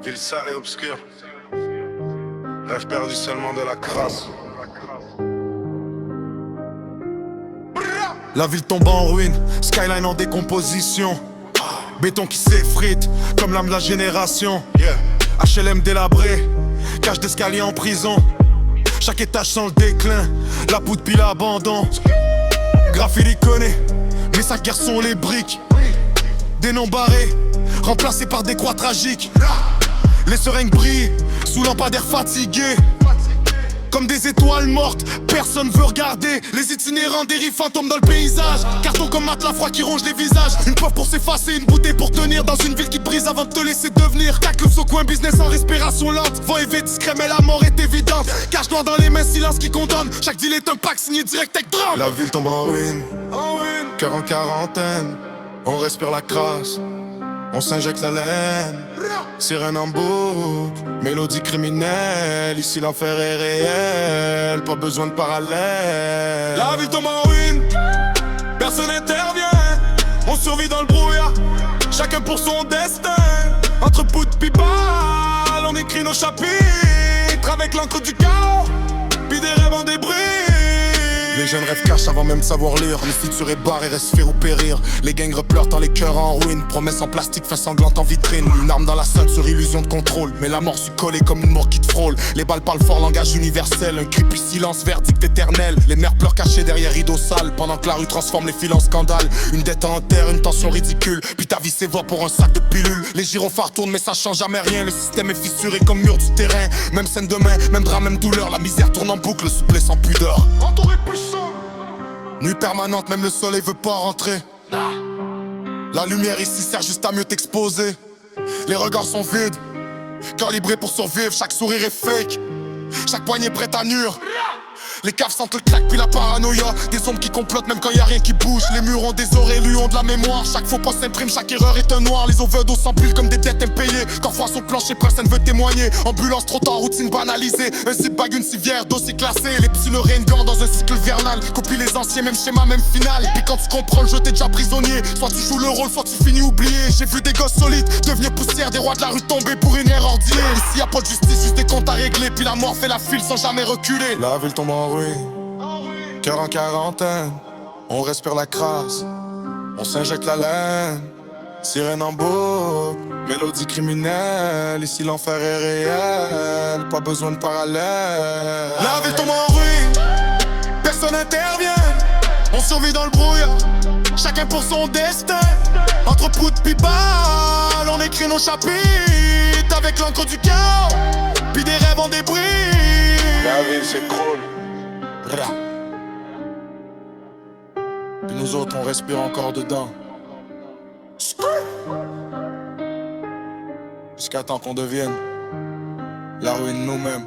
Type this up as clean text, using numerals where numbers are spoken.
Ville sale et obscure. Rêve perdu seulement de la crasse. La ville tombe en ruine, skyline en décomposition. Béton qui s'effrite, comme l'âme de la génération. HLM délabré, cage d'escalier en prison. Chaque étage sans le déclin, la poudre pile à abandon. Graffiti connaît, mais sa guerre sont les briques. Des noms barrés, remplacés par des croix tragiques. Les seringues brillent, sous lampadaires fatigués. Comme des étoiles mortes, personne veut regarder. Les itinérants dérivent fantômes dans le paysage. Carton comme matelas froid qui ronge les visages. Une poivre pour s'effacer, une bouteille pour tenir. Dans une ville qui te brise avant de te laisser devenir. Taclus au coin, business en respiration lente. Vent élevé, discret, mais la mort est évidente. Cache noir dans les mains, silence qui condamne. Chaque deal est un pack signé direct avec drame. La ville tombe en ruine, cœur en quarantaine. On respire la crasse, on s'injecte la laine. Sirène en boucle, mélodie criminelle. Ici l'enfer est réel, pas besoin de parallèle. La ville tombe en ruine, personne n'intervient. On survit dans le brouillard, chacun pour son destin. Entre poudre pis balle, on écrit nos chapitres avec l'encre du chaos, puis des rêves en débris. Les jeunes rêves cachent avant même de savoir lire. Le futur est barré, reste faire ou périr. Les gangs repleurent tant les cœurs en ruine. Promesses en plastique, fin sanglante en vitrine. Une arme dans la scène sur illusion de contrôle. Mais la mort suit collée comme une mort qui te frôle. Les balles parlent fort, langage universel. Un cri puis silence, verdict éternel. Les mères pleurent cachées derrière rideaux sales. Pendant que la rue transforme les fils en scandale. Une dette en terre, une tension ridicule. Puis ta vie s'évore pour un sac de pilules. Les gyrophares tournent mais ça change jamais rien. Le système est fissuré comme mur du terrain. Même scène de main, même drame, même douleur. La misère tourne en boucle, souple et sans pudeur. Entouré puissant. Nuit permanente, même le soleil veut pas rentrer. La lumière ici sert juste à mieux t'exposer. Les regards sont vides, calibrés pour survivre. Chaque sourire est fake, chaque poignée prête à nuire. Les caves sentent le claque puis la paranoïa. Des ombres qui complotent même quand y a rien qui bouge. Les murs ont des oreilles, lui ont de la mémoire. Chaque faux pas s'imprime, chaque erreur est un noir. Les overdoses s'empilent comme des dettes impayées. Quand froid sur le plancher, personne veut témoigner. Ambulance trop tard, routine banalisée. Un zip bag, une civière, dossier classé. Les petits le réingant dans un cycle vernal. Copie les anciens, même schéma, même final. Puis quand tu comprends le jeu, t'es déjà prisonnier. Soit tu joues le rôle, soit tu finis oublié. J'ai vu des gosses solides devenir poussière. Des rois de la rue tomber pour une erreur ordinaire. Ici y a pas de justice, juste des comptes à régler. Puis la mort fait la file sans jamais reculer. La ville tombe en ruine, cœur en quarantaine. On respire la crasse, on s'injecte la laine. Sirène en boucle, mélodie criminelle. Ici l'enfer est réel, pas besoin de parallèle. La ville tombe en ruine, personne n'intervient. On survit dans le brouillard, chacun pour son destin. Entre poudre pis balle, on écrit nos chapitres avec l'encre du chaos, puis des rêves en débris. La ville s'écroule, puis nous autres on respire encore dedans. Jusqu'à temps qu'on devienne la ruine nous-mêmes.